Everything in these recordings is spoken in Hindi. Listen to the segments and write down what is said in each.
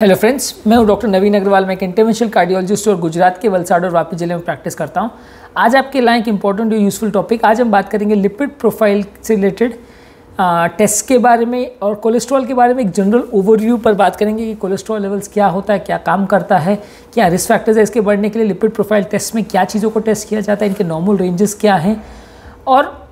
हेलो फ्रेंड्स, मैं हूं डॉक्टर नवीन अग्रवाल। मैं एक इंटरवेंशनल कार्डियोलॉजिस्ट और गुजरात के वलसाड़ और वापी जिले में प्रैक्टिस करता हूं। आज आपके लिए एक इंपॉर्टेंट और यूजफुल टॉपिक। आज हम बात करेंगे लिपिड प्रोफाइल से रिलेटेड टेस्ट के बारे में और कोलेस्ट्रॉल के बारे में एक जनरल ओवरव्यू पर बात करेंगे कि कोलेस्ट्रॉल लेवल्स क्या होता है, क्या काम करता है, क्या रिस्क फैक्टर्स है इसके बढ़ने के लिए। लिपिड प्रोफाइल टेस्ट में क्या चीज़ों को टेस्ट किया जाता है, इनके नॉर्मल रेंजेस क्या हैं, और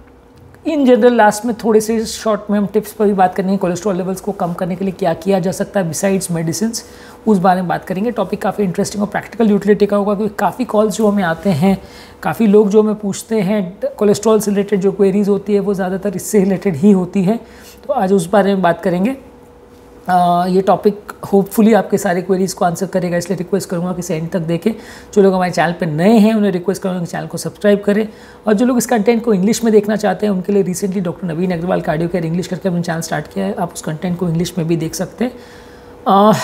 इन जनरल लास्ट में थोड़े से शॉर्ट में हम टिप्स पर भी बात करेंगे। कोलेस्ट्रॉल लेवल्स को कम करने के लिए क्या किया जा सकता है बिसाइड्स मेडिसिन्स, उस बारे में बात करेंगे। टॉपिक काफ़ी इंटरेस्टिंग और प्रैक्टिकल यूटिलिटी का होगा, क्योंकि काफ़ी कॉल्स जो हमें आते हैं, काफ़ी लोग जो हमें पूछते हैं कोलेस्ट्रॉल से रिलेटेड जो क्वेरीज होती है वो ज़्यादातर इससे रिलेटेड ही होती है। तो आज उस बारे में बात करेंगे। ये टॉपिक होपफुली आपके सारे क्वेरीज़ को आंसर करेगा, इसलिए रिक्वेस्ट करूंगा कि एंड तक देखें। जो लोग हमारे चैनल पर नए हैं उन्हें रिक्वेस्ट करूंगा कि चैनल को सब्सक्राइब करें, और जो लोग इस कंटेंट को इंग्लिश में देखना चाहते हैं उनके लिए रिसेंटली डॉक्टर नवीन अग्रवाल कार्डियो केयर इंग्लिश करके अपना चैनल स्टार्ट किया है। आप उस कंटेंट को इंग्लिश में भी देख सकते हैं।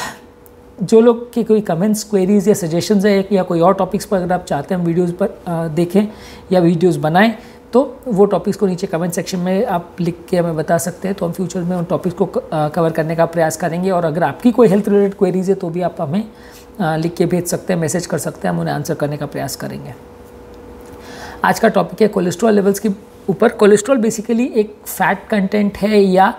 जो लोग के कोई कमेंट्स, क्वेरीज या सजेशंस है या कोई और टॉपिक्स पर अगर आप चाहते हैं हम वीडियोज़ पर देखें या वीडियोज़ बनाएं, तो वो टॉपिक्स को नीचे कमेंट सेक्शन में आप लिख के हमें बता सकते हैं। तो हम फ्यूचर में उन टॉपिक्स को कवर करने का प्रयास करेंगे। और अगर आपकी कोई हेल्थ रिलेटेड क्वेरीज है तो भी आप हमें लिख के भेज सकते हैं, मैसेज कर सकते हैं, हम उन्हें आंसर करने का प्रयास करेंगे। आज का टॉपिक है कोलेस्ट्रॉल लेवल्स के ऊपर। कोलेस्ट्रॉल बेसिकली एक फैट कंटेंट है या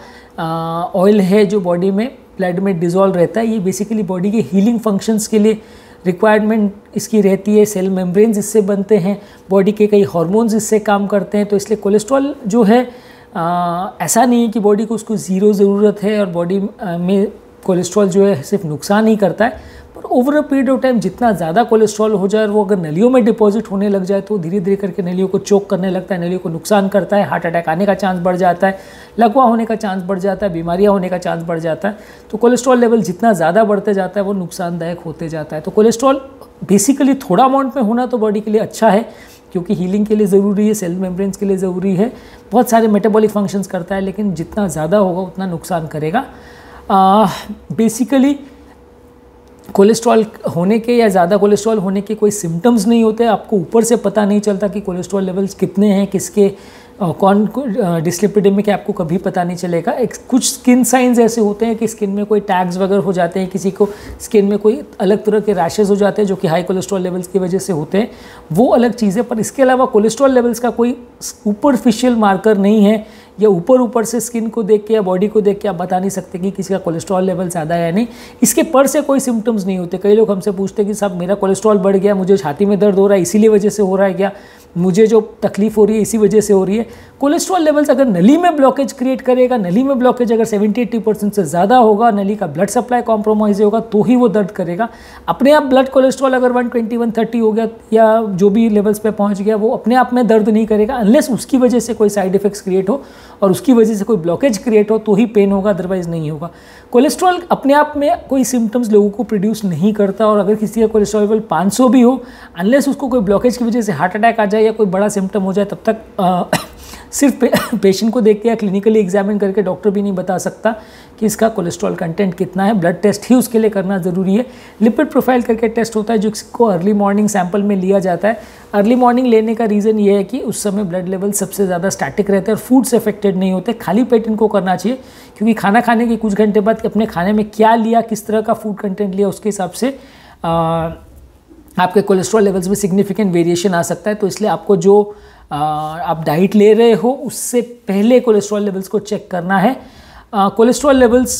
ऑयल है जो बॉडी में, ब्लड में डिज़ोल्व रहता है। ये बेसिकली बॉडी के हीलिंग फंक्शंस के लिए रिक्वायरमेंट इसकी रहती है। सेल मेम्ब्रेन्स इससे बनते हैं, बॉडी के कई हार्मोन्स इससे काम करते हैं। तो इसलिए कोलेस्ट्रॉल जो है ऐसा नहीं है कि बॉडी को उसको ज़ीरो ज़रूरत है, और बॉडी में कोलेस्ट्रॉल जो है सिर्फ नुकसान ही करता है। पर over a period of time जितना ज़्यादा कोलेस्ट्रॉल हो जाए और वो अगर नलियों में डिपॉजिट होने लग जाए तो धीरे धीरे करके नलियों को चोक करने लगता है, नलियों को नुकसान करता है, हार्ट अटैक आने का चांस बढ़ जाता है, लकवा होने का चांस बढ़ जाता है, बीमारियां होने का चांस बढ़ जाता है। तो कोलेस्ट्रॉल लेवल जितना ज़्यादा बढ़ते जाता है वो नुकसानदायक होते जाता है। तो कोलेस्ट्रॉल बेसिकली थोड़ा अमाउंट में होना तो बॉडी के लिए अच्छा है, क्योंकि हीलिंग के लिए ज़रूरी है, सेल मेम्ब्रेन्स के लिए ज़रूरी है, बहुत सारे मेटाबॉलिक फंक्शंस करता है। लेकिन जितना ज़्यादा होगा उतना नुकसान करेगा। बेसिकली कोलेस्ट्रॉल होने के या ज़्यादा कोलेस्ट्रॉल होने के कोई सिम्टम्स नहीं होते। आपको ऊपर से पता नहीं चलता कि कोलेस्ट्रॉल लेवल्स कितने हैं, किसके कौन डिस्लिपिडेमिक है, आपको कभी पता नहीं चलेगा। कुछ स्किन साइंस ऐसे होते हैं कि स्किन में कोई टैग्स वगैरह हो जाते हैं, किसी को स्किन में कोई अलग तरह के रैशेस हो जाते हैं जो कि हाई कोलेस्ट्रॉल लेवल्स की वजह से होते हैं, वो अलग चीज़ है। पर इसके अलावा कोलेस्ट्रॉल लेवल्स का कोई सुपरफिशियल मार्कर नहीं है, या ऊपर से स्किन को देख के या बॉडी को देख के आप बता नहीं सकते कि किसी का कोलेस्ट्रॉल लेवल ज़्यादा है या नहीं। इसके पर से कोई सिम्टम्स नहीं होते। कई लोग हमसे पूछते हैं कि साहब मेरा कोलेस्ट्रॉल बढ़ गया, मुझे छाती में दर्द हो रहा है, इसीलिए वजह से हो रहा है क्या, मुझे जो तकलीफ हो रही है इसी वजह से हो रही है। कोलेस्ट्रॉल लेवल्स अगर नली में ब्लॉकेज क्रिएट करेगा, नली में ब्लॉकेज अगर 70-80% से ज़्यादा होगा, नली का ब्लड सप्लाई कॉम्प्रोमाइज होगा तो ही वो दर्द करेगा। अपने आप ब्लड कोलेस्ट्रॉल अगर 120-130 हो गया या जो भी लेवल्स पे पहुंच गया, वो अपने आप में दर्द नहीं करेगा, अनलेस उसकी वजह से कोई साइड इफेक्ट्स क्रिएट हो और उसकी वजह से कोई ब्लॉकेज क्रिएट हो तो ही पेन होगा, अदरवाइज नहीं होगा। कोलेस्ट्रॉल अपने आप में कोई सिम्टम्स लोगों को प्रोड्यूस नहीं करता, और अगर किसी का कोलेस्ट्रॉल लेवल 500 भी हो, अनलेस उसको कोई ब्लॉकेज की वजह से हार्ट अटैक आ जाए या कोई बड़ा सिम्टम हो जाए, तब तक सिर्फ पेशेंट को देख के या क्लिनिकली एग्जामिन करके डॉक्टर भी नहीं बता सकता कि इसका कोलेस्ट्रॉल कंटेंट कितना है। ब्लड टेस्ट ही उसके लिए करना ज़रूरी है। लिपिड प्रोफाइल करके टेस्ट होता है जिसको अर्ली मॉर्निंग सैंपल में लिया जाता है। अर्ली मॉर्निंग लेने का रीज़न ये है कि उस समय ब्लड लेवल सबसे ज़्यादा स्टैटिक रहते हैं और फूड से अफेक्टेड नहीं होते। खाली पेट इनको करना चाहिए, क्योंकि खाना खाने के कुछ घंटे बाद अपने खाने में क्या लिया, किस तरह का फूड कंटेंट लिया, उसके हिसाब से आपके कोलेस्ट्रॉल लेवल्स में सिग्निफिकेंट वेरिएशन आ सकता है। तो इसलिए आपको जो आप डाइट ले रहे हो उससे पहले कोलेस्ट्रॉल लेवल्स को चेक करना है। कोलेस्ट्रॉल लेवल्स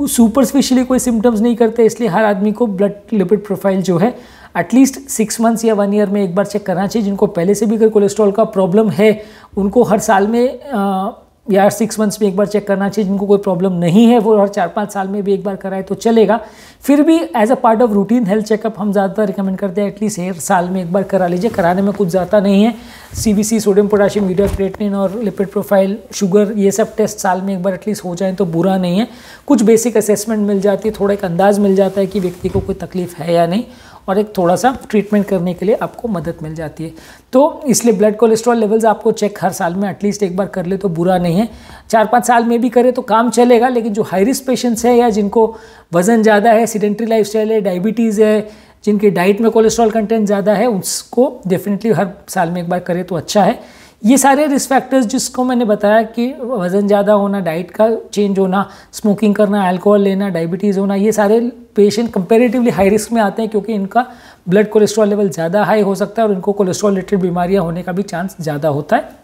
सुपरफिशियली कोई सिम्टम्स नहीं करते, इसलिए हर आदमी को ब्लड लिपिड प्रोफाइल जो है एटलीस्ट 6 मंथ्स या 1 ईयर में एक बार चेक करना चाहिए। जिनको पहले से भी अगर कोलेस्ट्रॉल का प्रॉब्लम है उनको हर साल में या 6 मंथ्स में एक बार चेक करना चाहिए। जिनको कोई प्रॉब्लम नहीं है वो हर 4-5 साल में भी एक बार कराए तो चलेगा। फिर भी as a part of routine health checkup हम ज़्यादातर रिकमेंड करते हैं एटलीस्ट हर साल में एक बार करा लीजिए। कराने में कुछ ज़्यादा नहीं है। CBC, sodium potassium, urea creatinine और लिपिड प्रोफाइल, शुगर, ये सब टेस्ट साल में एक बार एटलीस्ट हो जाए तो बुरा नहीं है। कुछ बेसिक असेसमेंट मिल जाती है, थोड़ा एक अंदाज़ मिल जाता है कि व्यक्ति को कोई तकलीफ है या नहीं, और एक थोड़ा सा ट्रीटमेंट करने के लिए आपको मदद मिल जाती है। तो इसलिए ब्लड कोलेस्ट्रॉल लेवल्स आपको चेक हर साल में एटलीस्ट एक बार कर ले तो बुरा नहीं है। 4-5 साल में भी करे तो काम चलेगा। लेकिन जो हाई रिस्क पेशेंट्स है या जिनको वज़न ज़्यादा है, सीडेंट्री लाइफस्टाइल है, डायबिटीज़ है, जिनकी डाइट में कोलेस्ट्रॉल कंटेंट ज़्यादा है, उसको डेफिनेटली हर साल में एक बार करे तो अच्छा है। ये सारे रिस्क फैक्टर्स जिसको मैंने बताया कि वज़न ज़्यादा होना, डाइट का चेंज होना, स्मोकिंग करना, अल्कोहल लेना, डायबिटीज़ होना, ये सारे पेशेंट कंपैरेटिवली हाई रिस्क में आते हैं क्योंकि इनका ब्लड कोलेस्ट्रॉल लेवल ज़्यादा हाई हो सकता है और इनको कोलेस्ट्रॉल रिलेटेड बीमारियाँ होने का भी चांस ज़्यादा होता है।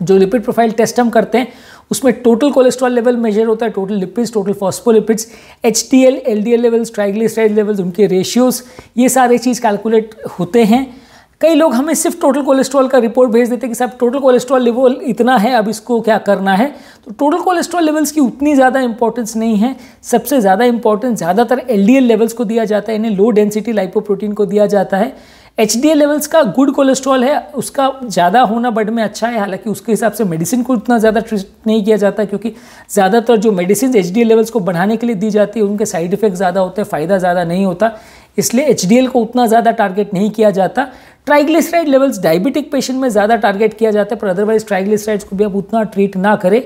जो लिपिड प्रोफाइल टेस्ट हम करते हैं उसमें टोटल कोलेस्ट्रॉल लेवल मेजर होता है, total lipids, total phospholipids, HDL, LDL levels, triglyceride levels, उनके रेशियोज़, ये सारे चीज़ कैलकुलेट होते हैं। कई लोग हमें सिर्फ टोटल कोलेस्ट्रॉल का रिपोर्ट भेज देते हैं कि साहब टोटल कोलेस्ट्रॉल लेवल इतना है, अब इसको क्या करना है। तो टोटल कोलेस्ट्रॉल लेवल्स की उतनी ज़्यादा इंपॉर्टेंस नहीं है। सबसे ज़्यादा इंपॉर्टेंस ज़्यादातर LDL लेवल्स को दिया जाता है, इन्हें लो डेंसिटी लाइपोप्रोटीन को दिया जाता है। HDL लेवल्स का गुड कोलेस्ट्रॉल है, उसका ज़्यादा होना बड में अच्छा है, हालांकि उसके हिसाब से मेडिसिन को इतना ज़्यादा ट्रीट नहीं किया जाता क्योंकि ज़्यादातर जो मेडिसिन HDL लेवल्स को बढ़ाने के लिए दी जाती है उनके साइड इफेक्ट ज़्यादा होते हैं, फ़ायदा ज़्यादा नहीं होता, इसलिए HDL को उतना ज़्यादा टारगेट नहीं किया जाता। ट्राइग्लिसराइड लेवल्स डायबिटिक पेशेंट में ज़्यादा टारगेट किया जाता है, पर अदरवाइज ट्राइग्लिसराइड्स को भी आप उतना ट्रीट ना करें।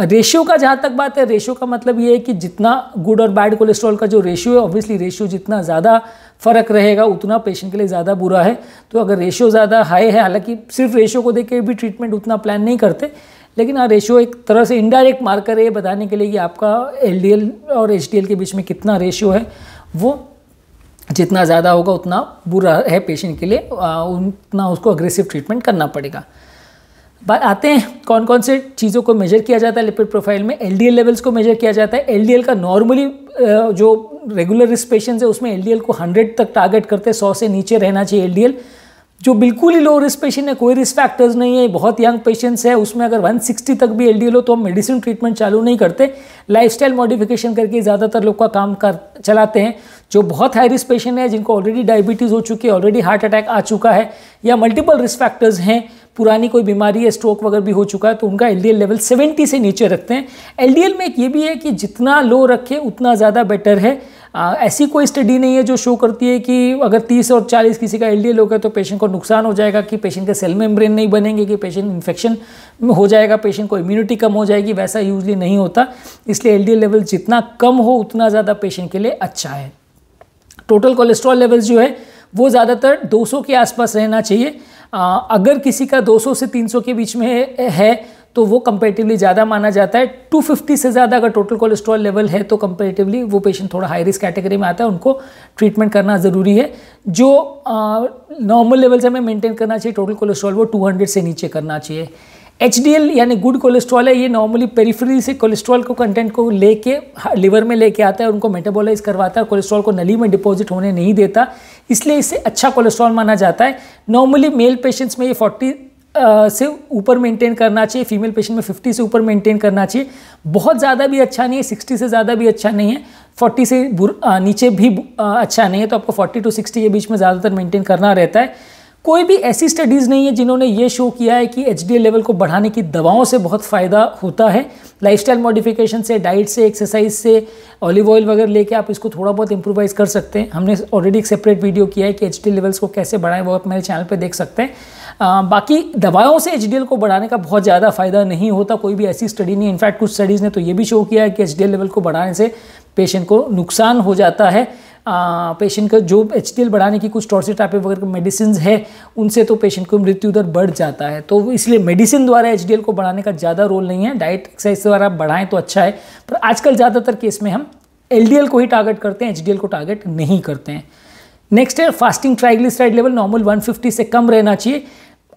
रेशियो का जहाँ तक बात है, रेशियो का मतलब ये है कि जितना गुड और बैड कोलेस्ट्रॉल का जो रेशियो है, ऑब्वियसली रेशियो जितना ज़्यादा फ़र्क रहेगा उतना पेशेंट के लिए ज़्यादा बुरा है। तो अगर रेशियो ज़्यादा हाई है, हालांकि सिर्फ रेशियो को देख के भी ट्रीटमेंट उतना प्लान नहीं करते, लेकिन हाँ रेशियो एक तरह से इनडायरेक्ट मार्कर है ये बताने के लिए कि आपका LDL और HDL के बीच में कितना रेशियो है, वो जितना ज़्यादा होगा उतना बुरा है पेशेंट के लिए, उतना उसको अग्रेसिव ट्रीटमेंट करना पड़ेगा। बात आते हैं कौन कौन से चीज़ों को मेजर किया जाता है लिपिड प्रोफाइल में। LDL लेवल्स को मेजर किया जाता है। LDL का नॉर्मली जो रेगुलर रिस्क पेशेंट्स है उसमें LDL को 100 तक टारगेट करते हैं, 100 से नीचे रहना चाहिए LDL। जो बिल्कुल ही लो रिस्क पेशेंट है, कोई रिस्क फैक्टर्स नहीं है, बहुत यंग पेशेंट्स है, उसमें अगर 160 तक भी LDL हो तो हम मेडिसिन ट्रीटमेंट चालू नहीं करते, लाइफस्टाइल मॉडिफिकेशन करके ज़्यादातर लोग का काम कर चलाते हैं। जो बहुत हाई रिस्क पेशेंट है, जिनको ऑलरेडी डायबिटीज़ हो चुकी है, ऑलरेडी हार्ट अटैक आ चुका है या मल्टीपल रिस्क फैक्टर्स हैं, पुरानी कोई बीमारी है, स्ट्रोक वगैरह भी हो चुका है, तो उनका LDL लेवल 70 से नीचे रखते हैं। LDL में एक ये भी है कि जितना लो रखे उतना ज़्यादा बेटर है। ऐसी कोई स्टडी नहीं है जो शो करती है कि अगर 30 और 40 किसी का LDL हो गया तो पेशेंट को नुकसान हो जाएगा, कि पेशेंट के सेल मेम्ब्रेन नहीं बनेंगे, कि पेशेंट इन्फेक्शन हो जाएगा, पेशेंट को इम्यूनिटी कम हो जाएगी, वैसा यूजली नहीं होता। इसलिए LDL लेवल जितना कम हो उतना ज़्यादा पेशेंट के लिए अच्छा है। टोटल कोलेस्ट्रॉल लेवल्स जो है वो ज़्यादातर 200 के आसपास रहना चाहिए। अगर किसी का 200 से 300 के बीच में है तो वो कंपेरेटिवली ज़्यादा माना जाता है। 250 से ज़्यादा अगर टोटल कोलेस्ट्रॉल लेवल है तो कंपेरेटिवली वो पेशेंट थोड़ा हाई रिस्क कैटेगरी में आता है, उनको ट्रीटमेंट करना ज़रूरी है। जो नॉर्मल लेवल से हमें मेंटेन करना चाहिए टोटल कोलेस्ट्रॉल, वो 200 से नीचे करना चाहिए। HDL यानी गुड कोलेस्ट्रॉल है, ये नॉर्मली पेरिफेरल से कोलेस्ट्रॉल को कंटेंट को लेके लिवर में लेके आता है, उनको मेटाबोलाइज करवाता है, कोलेस्ट्रॉल को नली में डिपॉजिट होने नहीं देता, इसलिए इसे अच्छा कोलेस्ट्रॉल माना जाता है। नॉर्मली मेल पेशेंट्स में ये 40 से ऊपर मेंटेन करना चाहिए, फीमेल पेशेंट में 50 से ऊपर मेंटेन करना चाहिए। बहुत ज़्यादा भी अच्छा नहीं है, 60 से ज़्यादा भी अच्छा नहीं है, 40 से नीचे भी अच्छा नहीं है, तो आपको 40 to 60 के बीच में ज़्यादातर मेंटेन करना रहता है। कोई भी ऐसी स्टडीज़ नहीं है जिन्होंने ये शो किया है कि HDL लेवल को बढ़ाने की दवाओं से बहुत फ़ायदा होता है। लाइफस्टाइल मॉडिफिकेशन से, डाइट से, एक्सरसाइज से, ऑलिव ऑयल वगैरह लेके आप इसको थोड़ा बहुत इम्प्रोवाइज़ कर सकते हैं। हमने ऑलरेडी एक सेपरेट वीडियो किया है कि HDL लेवल्स को कैसे बढ़ाएं, वो आप मेरे चैनल पे देख सकते हैं। बाकी दवाओं से HDL को बढ़ाने का बहुत ज़्यादा फ़ायदा नहीं होता, कोई भी ऐसी स्टडी नहीं है। इनफैक्ट कुछ स्टडीज़ ने तो ये भी शो किया है कि HDL लेवल को बढ़ाने से पेशेंट को नुकसान हो जाता है। पेशेंट का जो HDL बढ़ाने की कुछ टॉर्सिटाइप वगैरह मेडिसिन है उनसे तो पेशेंट को मृत्यु दर बढ़ जाता है। तो इसलिए मेडिसिन द्वारा HDL को बढ़ाने का ज़्यादा रोल नहीं है, डाइट एक्सरसाइज द्वारा बढ़ाएं तो अच्छा है। पर आजकल ज़्यादातर केस में हम LDL को ही टारगेट करते हैं, HDL को टारगेट नहीं करते हैं। नेक्स्ट है फास्टिंग ट्राइग्लिसराइड लेवल नॉर्मल 150 से कम रहना चाहिए।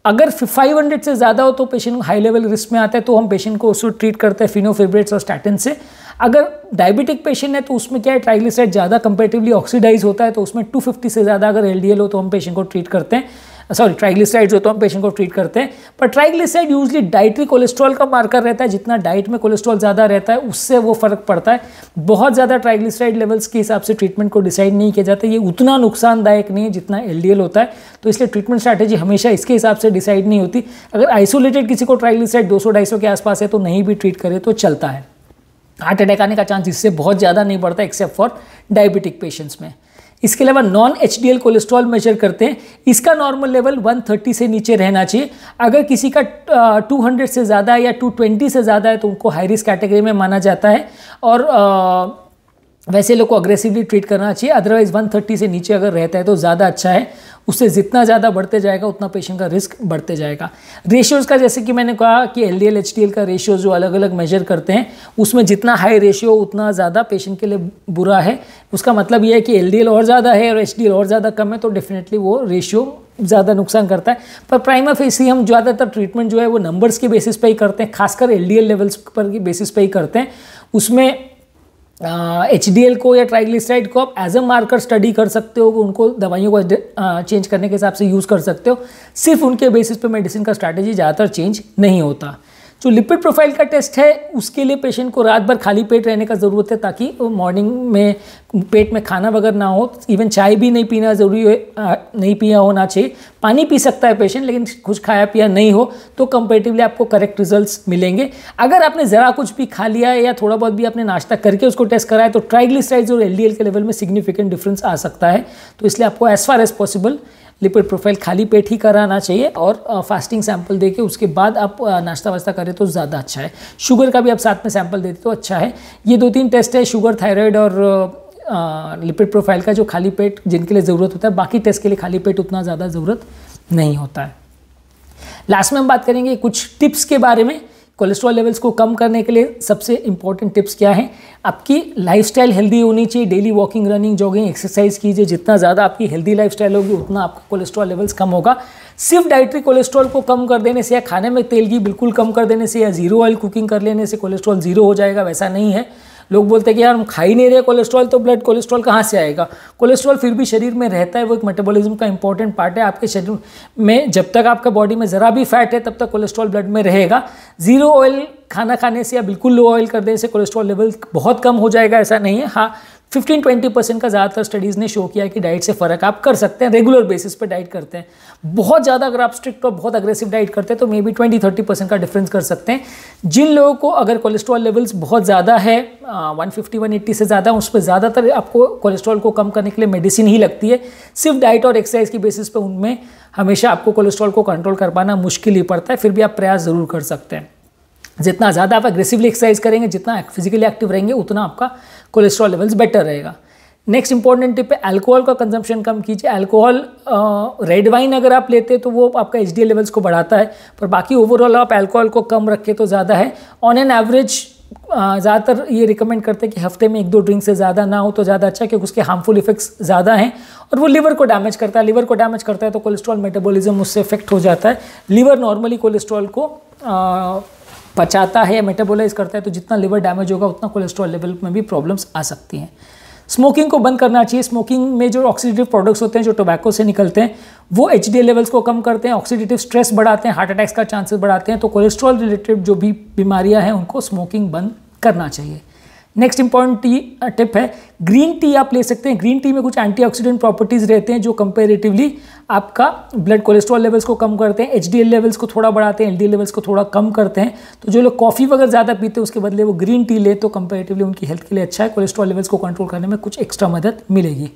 अगर 500 से ज़्यादा हो तो पेशेंट हाई लेवल रिस्क में आता है, तो हम पेशेंट को उसको ट्रीट करते हैं फिनोफिब्रेट्स और स्टैटिन से। अगर डायबिटिक पेशेंट है तो उसमें क्या है, ट्राइग्लिसराइड ज़्यादा कंपेरेटिवली ऑक्सीडाइज होता है, तो उसमें 250 से ज़्यादा अगर LDL हो तो हम पेशेंट को ट्रीट करते हैं, ट्राइग्लिसराइड्स हो तो हम पेशेंट को ट्रीट करते हैं। पर ट्राइग्लिसराइड यूजली डाइटरी कोलेस्ट्रॉल का मार्कर रहता है, जितना डाइट में कोलेस्ट्रॉल ज़्यादा रहता है उससे वो फ़र्क पड़ता है। बहुत ज़्यादा ट्राइग्लिसराइड लेवल्स के हिसाब से ट्रीटमेंट को डिसाइड नहीं किया जाता, ये उतना नुकसानदायक नहीं है जितना LDL होता है, तो इसलिए ट्रीटमेंट स्ट्रैटेजी हमेशा इसके हिसाब से डिसाइड नहीं होती। अगर आइसोलेटेड किसी को ट्राइग्लिसराइड 200-250 के आसपास है तो नहीं भी ट्रीट करे तो चलता है। हार्ट अटैक आने का चांस इससे बहुत ज़्यादा नहीं बढ़ता एक्सेप्ट फॉर डायबिटिक पेशेंट्स में। इसके अलावा नॉन HDL कोलेस्ट्रॉल मेजर करते हैं, इसका नॉर्मल लेवल 130 से नीचे रहना चाहिए। अगर किसी का 200 से ज़्यादा या 220 से ज़्यादा है तो उनको हाई रिस्क कैटेगरी में माना जाता है। और वैसे लोग को अग्रेसिवली ट्रीट करना चाहिए। अदरवाइज 130 से नीचे अगर रहता है तो ज़्यादा अच्छा है, उससे जितना ज़्यादा बढ़ते जाएगा उतना पेशेंट का रिस्क बढ़ते जाएगा। रेशियोज़ का जैसे कि मैंने कहा कि LDL HDL का रेशियो जो अलग अलग मेजर करते हैं, उसमें जितना हाई रेशियो उतना ज़्यादा पेशेंट के लिए बुरा है। उसका मतलब ये है कि LDL और ज़्यादा है और HDL और ज़्यादा कम है तो डेफिनेटली वो रेशियो ज़्यादा नुकसान करता है। पर प्राइमा फेसी हम ज़्यादातर ट्रीटमेंट जो है वो नंबर्स के बेसिस पे ही करते हैं, खासकर LDL लेवल्स पर की बेसिस पे ही करते हैं। उसमें HDL को या ट्राइग्लिसराइड को आप एज अ मार्कर स्टडी कर सकते हो, उनको दवाइयों को चेंज करने के हिसाब से यूज़ कर सकते हो। सिर्फ उनके बेसिस पे मेडिसिन का स्ट्रैटेजी ज़्यादातर चेंज नहीं होता। जो लिपिड प्रोफाइल का टेस्ट है उसके लिए पेशेंट को रात भर खाली पेट रहने का ज़रूरत है, ताकि मॉर्निंग में पेट में खाना वगैरह ना हो। इवन चाय भी नहीं पीना ज़रूरी है, नहीं पिया होना चाहिए। पानी पी सकता है पेशेंट, लेकिन कुछ खाया पिया नहीं हो तो कंपेरेटिवली आपको करेक्ट रिजल्ट्स मिलेंगे। अगर आपने ज़रा कुछ भी खा लिया है या थोड़ा बहुत भी आपने नाश्ता करके उसको टेस्ट कराया तो ट्राइग्लिसराइड्स और LDL के लेवल में सिग्निफिकेंट डिफरेंस आ सकता है। तो इसलिए आपको as far as possible lipid profile खाली पेट ही कराना चाहिए और फास्टिंग सैंपल देके उसके बाद आप नाश्ता वास्ता करें तो ज़्यादा अच्छा है। शुगर का भी आप साथ में सैंपल देते तो अच्छा है। ये 2-3 टेस्ट है, शुगर, थायराइड और लिपिड प्रोफाइल का, जो खाली पेट जिनके लिए ज़रूरत होता है। बाकी टेस्ट के लिए खाली पेट उतना ज़्यादा ज़रूरत नहीं होता है। लास्ट में हम बात करेंगे कुछ टिप्स के बारे में। कोलेस्ट्रॉल लेवल्स को कम करने के लिए सबसे इंपॉर्टेंट टिप्स क्या है? आपकी लाइफस्टाइल हेल्दी होनी चाहिए। Daily walking, running, jogging, exercise कीजिए। जितना ज़्यादा आपकी हेल्दी लाइफस्टाइल होगी उतना आपका कोलेस्ट्रॉल लेवल्स कम होगा। सिर्फ डाइटरी कोलेस्ट्रॉल को कम कर देने से या खाने में तेल की बिल्कुल कम कर देने से या जीरो ऑयल कुकिंग कर लेने से कोलेस्ट्रॉल जीरो हो जाएगा, वैसा नहीं है। लोग बोलते हैं कि यार हम खा ही नहीं रहे कोलेस्ट्रॉल, तो ब्लड कोलेस्ट्रॉल कहाँ से आएगा? कोलेस्ट्रॉल फिर भी शरीर में रहता है, वो एक मेटाबॉलिज्म का इंपॉर्टेंट पार्ट है आपके शरीर में। जब तक आपका बॉडी में ज़रा भी फैट है तब तक कोलेस्ट्रॉल ब्लड में रहेगा। जीरो ऑयल खाना खाने से या बिल्कुल लो ऑयल कर देने से कोलेस्ट्रॉल लेवल बहुत कम हो जाएगा, ऐसा नहीं है। हाँ, 15-20% का ज़्यादातर स्टडीज़ ने शो किया है कि डाइट से फ़र्क आप कर सकते हैं। रेगुलर बेसिस पे डाइट करते हैं, बहुत ज़्यादा अगर आप स्ट्रिक्ट और बहुत अग्रेसिव डाइट करते हैं तो मे बी 20-30% का डिफरेंस कर सकते हैं। जिन लोगों को अगर कोलेस्ट्रॉल लेवल्स बहुत ज़्यादा है, 150-180 से ज़्यादा, उस पर ज़्यादातर आपको कोलेस्ट्रॉल को कम करने के लिए मेडिसिन ही लगती है। सिर्फ डाइट और एक्सरसाइज की बेसिस पे उनमें हमेशा आपको कोलेस्ट्रॉल को कंट्रोल कर पाना मुश्किल ही पड़ता है। फिर भी आप प्रयास ज़रूर कर सकते हैं। जितना ज़्यादा आप एग्रेसिवली एक्सरसाइज करेंगे, जितना फिजिकली एक्टिव रहेंगे, उतना आपका कोलेस्ट्रॉल लेवल्स बेटर रहेगा। नेक्स्ट इंपॉर्टेंट टिप है, अल्कोहल का कंजम्पशन कम कीजिए। अल्कोहल, रेड वाइन अगर आप लेते हैं तो वो आपका HDL लेवल्स को बढ़ाता है, पर बाकी ओवरऑल आप अल्कोहल को कम रखें तो ज़्यादा है। ऑन एन एवरेज ज़्यादातर ये रिकमेंड करते हैं कि हफ्ते में 1-2 ड्रिंक से ज़्यादा ना हो तो ज़्यादा अच्छा, क्योंकि उसके हार्मफुल इफेक्ट्स ज़्यादा हैं और वो लिवर को डैमेज करता है। लिवर को डैमेज करता है तो कोलेस्ट्रॉल मेटाबॉलिज्म उससे इफेक्ट हो जाता है। लिवर नॉर्मली कोलेस्ट्रॉल को पचाता है या मेटाबोलाइज करता है, तो जितना लिवर डैमेज होगा उतना कोलेस्ट्रॉल लेवल में भी प्रॉब्लम्स आ सकती हैं। स्मोकिंग को बंद करना चाहिए। स्मोकिंग में जो ऑक्सीडेटिव प्रोडक्ट्स होते हैं जो टोबैको से निकलते हैं वो HDL लेवल्स को कम करते हैं, ऑक्सीडेटिव स्ट्रेस बढ़ाते हैं, हार्ट अटैक्स का चांसेस बढ़ाते हैं। तो कोलेस्ट्रॉल रिलेटेड जो भी बीमारियां हैं उनको स्मोकिंग बंद करना चाहिए। नेक्स्ट इंपॉर्टेंट टिप है, ग्रीन टी आप ले सकते हैं। ग्रीन टी में कुछ एंटीऑक्सीडेंट प्रॉपर्टीज़ रहते हैं जो कंपैरेटिवली आपका ब्लड कोलेस्ट्रॉल लेवल्स को कम करते हैं, HDL लेवल्स को थोड़ा बढ़ाते हैं, LDL लेवल्स को थोड़ा कम करते हैं। तो जो लोग कॉफ़ी वगैरह ज़्यादा पीते हैं उसके बदले वो ग्रीन टी ले तो कंपैरेटिवली उनकी हेल्थ के लिए अच्छा है। कोलेस्ट्रॉल लेवल्स को कंट्रोल करने में कुछ एक्स्ट्रा मदद मिलेगी।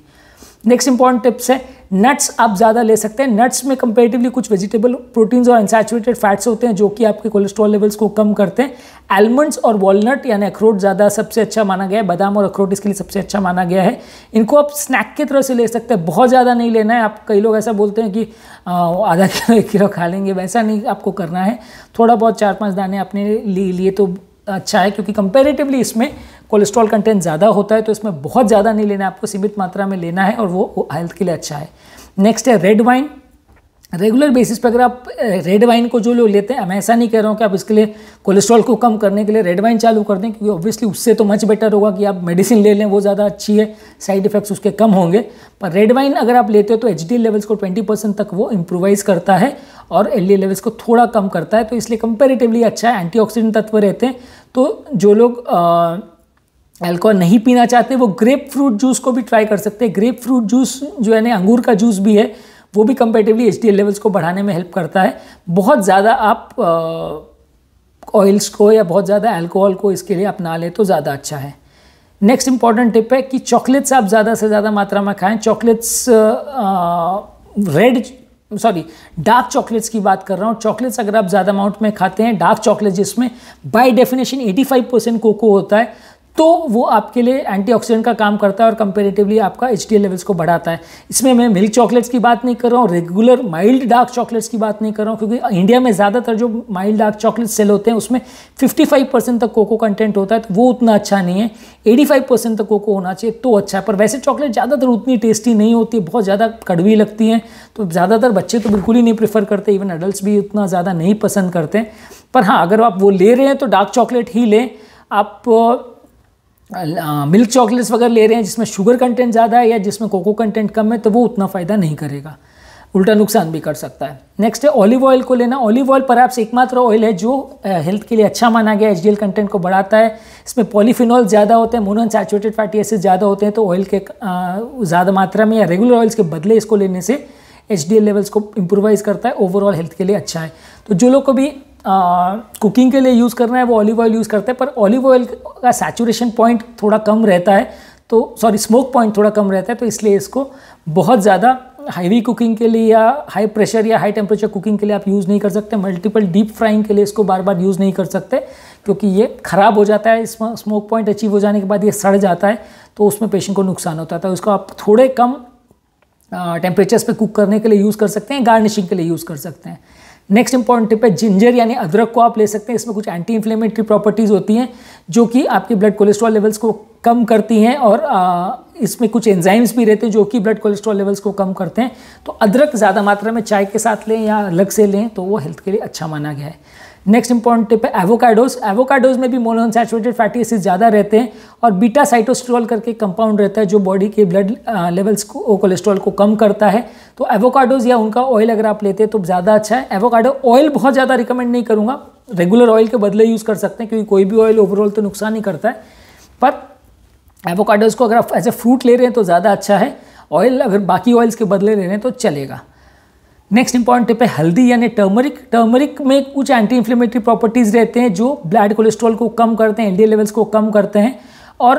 नेक्स्ट इंपॉर्टेंट टिप्स है, नट्स आप ज़्यादा ले सकते हैं। नट्स में कंपैरेटिवली कुछ वेजिटेबल प्रोटीन्स और अनसैचुरेटेड फैट्स होते हैं जो कि आपके कोलेस्ट्रॉल लेवल्स को कम करते हैं। आलमंड्स और वॉलनट यानी अखरोट ज़्यादा सबसे अच्छा माना गया है। बादाम और अखरोट इसके लिए सबसे अच्छा माना गया है। इनको आप स्नैक की तरह से ले सकते हैं, बहुत ज़्यादा नहीं लेना है। आप कई लोग ऐसा बोलते हैं कि आधा किलो 1 किलो खा लेंगे, वैसा नहीं आपको करना है। थोड़ा बहुत 4-5 दाने अपने लिए तो अच्छा है, क्योंकि कंपैरेटिवली इसमें कोलेस्ट्रॉल कंटेंट ज़्यादा होता है, तो इसमें बहुत ज़्यादा नहीं लेना है, आपको सीमित मात्रा में लेना है और वो हेल्थ के लिए अच्छा है। नेक्स्ट है रेड वाइन। रेगुलर बेसिस पर अगर आप रेड वाइन को जो लोग लेते हैं, मैं ऐसा नहीं कह रहा हूँ कि आप इसके लिए कोलेस्ट्रॉल को कम करने के लिए रेड वाइन चालू कर दें, क्योंकि ऑब्वियसली उससे तो मच बेटर होगा कि आप मेडिसिन ले लें, वो ज़्यादा अच्छी है, साइड इफेक्ट्स उसके कम होंगे। पर रेड वाइन अगर आप लेते हो तो HDL लेवल्स को 20% तक वो इम्प्रोवाइज़ करता है और LDL लेवल्स को थोड़ा कम करता है, तो इसलिए कंपेरेटिवली अच्छा है। एंटीऑक्सीडेंट तत्व रहते हैं, तो जो लोग अल्कोहल नहीं पीना चाहते वो ग्रेप फ्रूट जूस को भी ट्राई कर सकते हैं। ग्रेप फ्रूट जूस जो है ना, अंगूर का जूस भी है, वो भी कंपैरेटिवली HDL लेवल्स को बढ़ाने में हेल्प करता है। बहुत ज़्यादा आप ऑयल्स को या बहुत ज़्यादा अल्कोहल को इसके लिए अपना ले तो ज़्यादा अच्छा है। नेक्स्ट इंपॉर्टेंट टिप है कि चॉकलेट्स आप ज़्यादा से ज़्यादा मात्रा में खाएं। चॉकलेट्स डार्क चॉकलेट्स की बात कर रहा हूँ। चॉकलेट्स अगर आप ज़्यादा अमाउंट में खाते हैं, डार्क चॉकलेट जिसमें बाय डेफिनेशन 85% कोको होता है, तो वो आपके लिए एंटीऑक्सीडेंट का काम करता है और कंपैरेटिवली आपका HDL लेवल्स को बढ़ाता है। इसमें मैं मिल्क चॉकलेट्स की बात नहीं कर रहा हूँ, रेगुलर माइल्ड डार्क चॉकलेट्स की बात नहीं कर रहा हूँ, क्योंकि इंडिया में ज़्यादातर जो माइल्ड डार्क चॉकलेट सेल होते हैं उसमें 55% तक कोको कंटेंट होता है, तो वो उतना अच्छा नहीं है। 85% तक कोको होना चाहिए तो अच्छा है। पर वैसे चॉकलेट ज़्यादातर उतनी टेस्टी नहीं होती, बहुत ज़्यादा कड़वी लगती हैं, तो ज़्यादातर बच्चे तो बिल्कुल ही नहीं प्रेफर करते, इवन एडल्ट्स भी उतना ज़्यादा नहीं पसंद करते। पर हाँ, अगर आप वो ले रहे हैं तो डार्क चॉकलेट ही लें। आप मिल्क चॉकलेट्स वगैरह ले रहे हैं जिसमें शुगर कंटेंट ज़्यादा है या जिसमें कोको कंटेंट कम है, तो वो उतना फ़ायदा नहीं करेगा, उल्टा नुकसान भी कर सकता है। नेक्स्ट है ऑलिव ऑयल को लेना। ऑलिव ऑयल परहैप्स एकमात्र ऑयल है जो हेल्थ के लिए अच्छा माना गया, HDL कंटेंट को बढ़ाता है। इसमें पॉलीफिनॉल ज़्यादा होते हैं, मोनोअनसैचुरेटेड फैटी एसिड ज़्यादा होते हैं, तो ऑयल के ज़्यादा मात्रा में या रेगुलर ऑयल्स के बदले इसको लेने से HDL लेवल्स को इम्प्रोवाइज़ करता है, ओवरऑल हेल्थ के लिए अच्छा है। तो जो लोग को भी कुकिंग के लिए यूज़ करना है वो ऑलिव ऑयल यूज़ करते हैं, पर ऑलिव ऑयल का सैचुरेशन पॉइंट थोड़ा कम रहता है, तो स्मोक पॉइंट थोड़ा कम रहता है, तो इसलिए इसको बहुत ज़्यादा हैवी कुकिंग के लिए या हाई प्रेशर या हाई टेम्परेचर कुकिंग के लिए आप यूज़ नहीं कर सकते। मल्टीपल डीप फ्राइंग के लिए इसको बार बार यूज़ नहीं कर सकते, क्योंकि ये ख़राब हो जाता है। स्मोक पॉइंट अचीव हो जाने के बाद ये सड़ जाता है, तो उसमें पेशेंट को नुकसान होता है। तो इसको आप थोड़े कम टेम्परेचर्स पे कुक करने के लिए यूज़ कर सकते हैं, गार्निशिंग के लिए यूज़ कर सकते हैं। नेक्स्ट इंपॉर्टेंट टिप है जिंजर यानी अदरक को आप ले सकते हैं। इसमें कुछ एंटी इन्फ्लेमेटरी प्रॉपर्टीज़ होती हैं जो कि आपके ब्लड कोलेस्ट्रॉल लेवल्स को कम करती हैं, और इसमें कुछ एंजाइम्स भी रहते हैं जो कि ब्लड कोलेस्ट्रॉल लेवल्स को कम करते हैं। तो अदरक ज़्यादा मात्रा में चाय के साथ लें या अलग से लें तो वो हेल्थ के लिए अच्छा माना गया है। नेक्स्ट इंपॉर्टेंट टिप है एवोकाडोज। एवोकाडोज में भी मोनोअनसैचुरेटेड फैटी एसिड ज़्यादा रहते हैं और बीटा साइटोस्टेरोल करके कंपाउंड रहता है जो बॉडी के ब्लड लेवल्स को, कोलेस्ट्रॉल को कम करता है। तो एवोकाडोज या उनका ऑयल अगर आप लेते हैं तो ज़्यादा अच्छा है। एवोकाडो ऑयल बहुत ज़्यादा रिकमेंड नहीं करूँगा, रेगुलर ऑयल के बदले यूज़ कर सकते हैं, क्योंकि कोई भी ऑयल ओवरऑल तो नुकसान ही करता है। पर एवोकाडोज को अगर आप एज ए फ्रूट ले रहे हैं तो ज़्यादा अच्छा है। ऑयल अगर बाकी ऑयल्स के बदले ले रहे हैं तो चलेगा। नेक्स्ट इंपॉर्टेंट टिप है हल्दी यानी टर्मरिक। टर्मरिक में कुछ एंटी इन्फ्लेमेटरी प्रॉपर्टीज़ रहते हैं जो ब्लड कोलेस्ट्रॉल को कम करते हैं, LDL लेवल्स को कम करते हैं, और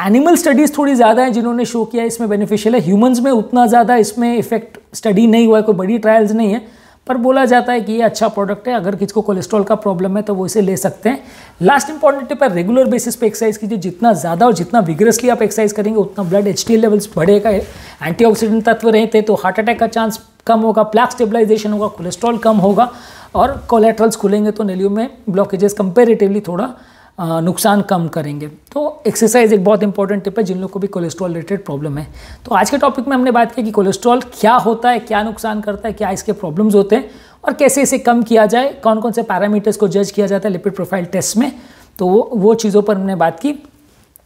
एनिमल स्टडीज़ थोड़ी ज़्यादा है जिन्होंने शो किया इसमें बेनिफिशियल है। ह्यूमंस में उतना ज़्यादा इसमें इफेक्ट स्टडी नहीं हुआ है, कोई बड़ी ट्रायल्स नहीं है, पर बोला जाता है कि ये अच्छा प्रोडक्ट है। अगर किसी को कोलेस्ट्रॉल का प्रॉब्लम है तो वो इसे ले सकते हैं। लास्ट इंपॉर्टेंट टिप है रेगुलर बेसिस पे एक्सरसाइज कीजिए। जितना ज़्यादा और जितना विग्रसली आप एक्सरसाइज करेंगे उतना ब्लड HDL लेवल्स बढ़ेगा, एंटीऑक्सीडेंट तत्व रहते हैं तो हार्ट अटैक का चांस कम होगा, प्लेक स्टेबलाइजेशन होगा, कोलेस्ट्रॉल कम होगा, और कोलेट्रल्स खुलेंगे तो नलियों में ब्लॉकेजेस कंपेरेटिवली थोड़ा नुकसान कम करेंगे। तो एक्सरसाइज एक बहुत इंपॉर्टेंट टिप है जिन लोगों को भी कोलेस्ट्रॉल रिलेटेड प्रॉब्लम है। तो आज के टॉपिक में हमने बात की कि कोलेस्ट्रॉल क्या होता है, क्या नुकसान करता है, क्या इसके प्रॉब्लम्स होते हैं और कैसे इसे कम किया जाए, कौन कौन से पैरामीटर्स को जज किया जाता है लिपिड प्रोफाइल टेस्ट में। तो वो चीज़ों पर हमने बात की।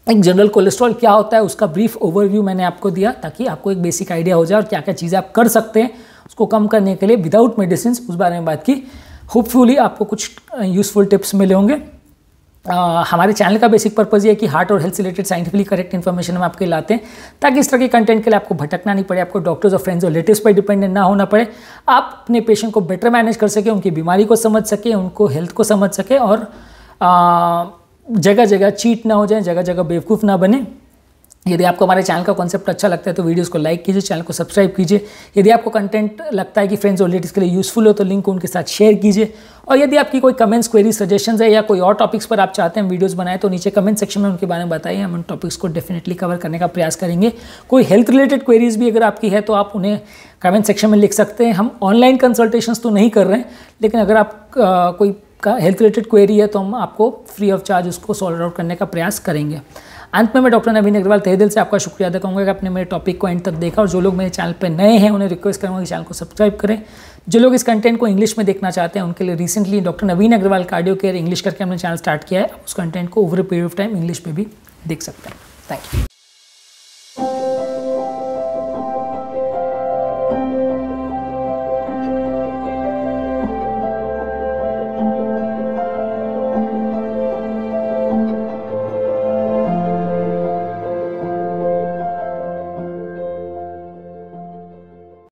एक जनरल कोलेस्ट्रॉल क्या होता है उसका ब्रीफ ओवरव्यू मैंने आपको दिया ताकि आपको एक बेसिक आइडिया हो जाए और क्या क्या चीज़ें आप कर सकते हैं उसको कम करने के लिए विदाउट मेडिसिन, उस बारे में बात की। होपफुली आपको कुछ यूजफुल टिप्स मिले होंगे। हमारे चैनल का बेसिक पर्पज़ ये है कि हार्ट और हेल्थ से रिलेटेड साइंटिफिकली करेक्ट इन्फॉर्मेशन हम आपके लाते हैं ताकि इस तरह के कंटेंट के लिए आपको भटकना नहीं पड़े, आपको डॉक्टर्स और फ्रेंड्स और रिलेटिव्स पर डिपेंडेंट ना होना पड़े, आप अपने पेशेंट को बेटर मैनेज कर सकें, उनकी बीमारी को समझ सकें, उनको हेल्थ को समझ सकें और जगह जगह चीट ना हो जाए, जगह जगह बेवकूफ़ ना बने। यदि आपको हमारे चैनल का कॉन्सेप्ट अच्छा लगता है तो वीडियोस को लाइक कीजिए, चैनल को सब्सक्राइब कीजिए। यदि आपको कंटेंट लगता है कि फ्रेंड्स और रिलेटिव्स के लिए यूजफुल हो तो लिंक को उनके साथ शेयर कीजिए। और यदि आपकी कोई कमेंट्स, क्वेरी, सजेशंस है या कोई और टॉपिक्स पर आप चाहते हैं वीडियोस बनाएं तो नीचे कमेंट सेक्शन में उनके बारे में बताइए, हम उन टॉपिक्स को डेफिनेटली कवर करने का प्रयास करेंगे। कोई हेल्थ रिलेटेड क्वेरीज भी अगर आपकी है तो आप उन्हें कमेंट सेक्शन में लिख सकते हैं। हम ऑनलाइन कंसल्टेशंस तो नहीं कर रहे हैं, लेकिन अगर आप कोई हेल्थ रिलेटेड क्वेरी है तो हम आपको फ्री ऑफ चार्ज उसको सॉल्व आउट करने का प्रयास करेंगे। अंत में मैं डॉक्टर नवीन अग्रवाल तहे दिल से आपका शुक्रिया अदा करूँगा कि आपने मेरे टॉपिक को एंड तक देखा। और जो लोग मेरे चैनल पर नए हैं उन्हें रिक्वेस्ट करूँगा कि चैनल को सब्सक्राइब करें। जो लोग इस कंटेंट को इंग्लिश में देखना चाहते हैं उनके लिए रिसेंटली डॉक्टर नवीन अग्रवाल कार्डियो केयर इंग्लिश करके हमने चैनल स्टार्ट किया है। उस कंटेंट को over a period of time English में भी देख सकते हैं। Thank you.